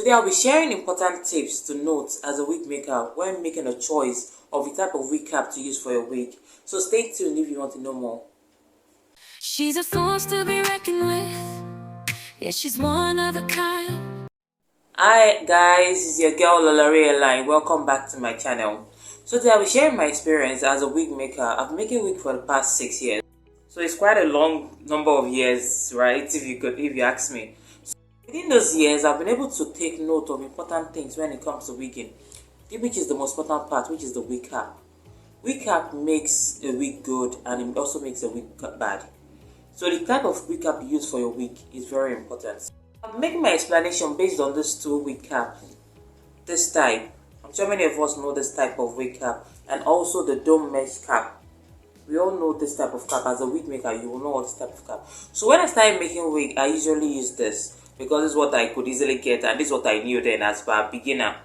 Today I'll be sharing important tips to note as a wig maker when making a choice of the type of wig cap to use for your wig. So stay tuned if you want to know more. She's a force to be reckoned with. Yeah, she's one of a kind. Hi guys, it's your girl Lolaria Line. Welcome back to my channel. So today I'll be sharing my experience as a wig maker. I've been making wig for the past 6 years. So it's quite a long number of years, right? If you ask me. Within those years, I've been able to take note of important things when it comes to wigging, which is the most important part, which is the wig cap. Wig cap makes a wig good and it also makes a wig bad. So the type of wig cap you use for your wig is very important. I'm making my explanation based on these two wig caps. This type, I'm sure many of us know this type of wig cap, and also the dome mesh cap. We all know this type of cap. As a wig maker, you will know this type of cap. So when I started making wig, I usually use this, because this is what I could easily get and this is what I knew then as a beginner.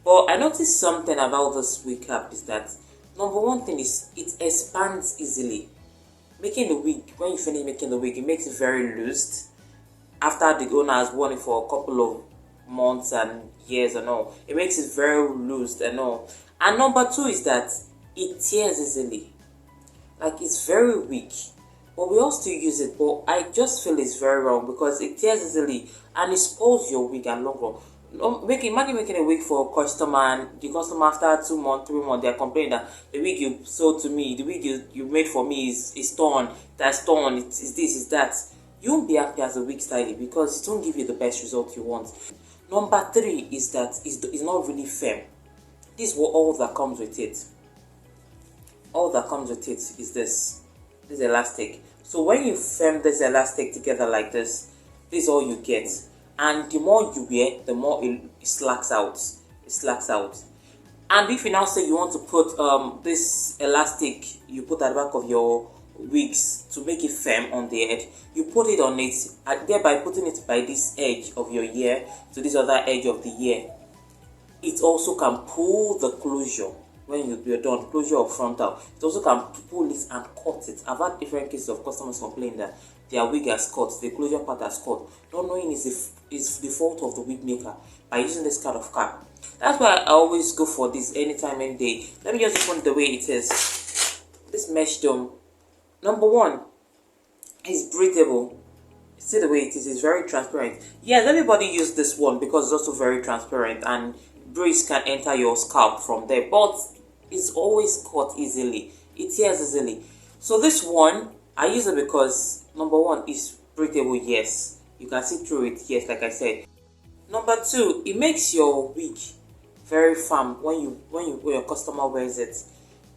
But I noticed something about this wig cap is that number one thing is it expands easily. Making the wig, when you finish making the wig, it makes it very loose. After the owner has worn it for a couple of months and years and all, it makes it very loose and all. And number two is that it tears easily. Like, it's very weak. But we all still use it, but I just feel it's very wrong because it tears easily and it spoils your wig and long run. Imagine making a wig for a customer and the customer after 2 months, 3 months, they're complaining that the wig you sold to me, the wig you made for me is torn, that's torn, it's this, it's that. You won't be happy as a wig stylist because it won't give you the best result you want. Number three is that it's not really firm. This is what all that comes with it. All that comes with it is this elastic. So when you firm this elastic together like this is all you get. And the more you wear, the more it slacks out. It slacks out. And if you now say you want to put this elastic you put at the back of your wigs to make it firm on the head, you put it on it, thereby putting it by this edge of your ear to this other edge of the ear. It also can pull the closure. When you're done, closure of frontal, it also can pull it and cut it. I've had different cases of customers complain that their wig has cut, the closure part has cut, not knowing it's the fault of the wig maker by using this kind of cap. That's why I always go for this anytime, any day. Let me just open the way it is. This mesh dome, number one, is breathable. See the way it is, it's very transparent. Yes, everybody use this one because it's also very transparent and breeze can enter your scalp from there, but it's always cut easily, it tears easily. So this one I use it because number one is breathable, yes, you can see through it, yes, like I said. Number two, it makes your wig very firm when your customer wears it.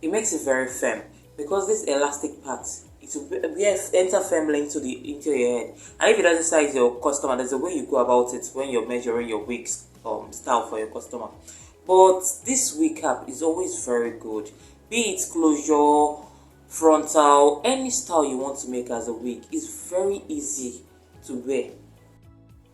It makes it very firm because this elastic part, it will enter firmly into your head. And if it doesn't size your customer, there's a way you go about it when you're measuring your wigs style for your customer. But this wig cap is always very good, be it closure, frontal, any style you want to make as a wig is very easy to wear.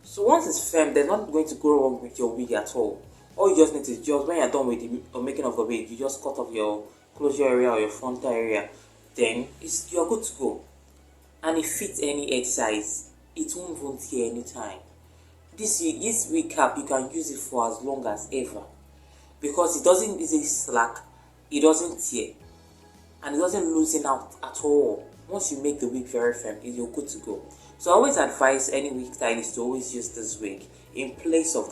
So once it's firm, there's not going to go wrong with your wig at all. All you just need to just, when you're done with the making of the wig, you just cut off your closure area or your frontal area, then you're good to go. And it fits any head size, it won't tear anytime. This wig cap, you can use it for as long as ever because it doesn't easily slack, it doesn't tear, and it doesn't loosen out at all. Once you make the wig very firm, you're good to go. So I always advise any wig stylist to always use this wig in place of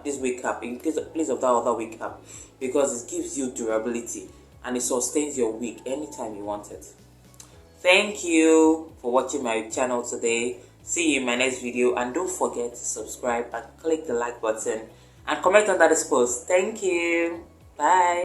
this wig cap, in place of that other wig cap, because it gives you durability and it sustains your wig anytime you want it. Thank you for watching my channel today. See you in my next video, and don't forget to subscribe and click the like button and comment under this post. Thank you. Bye.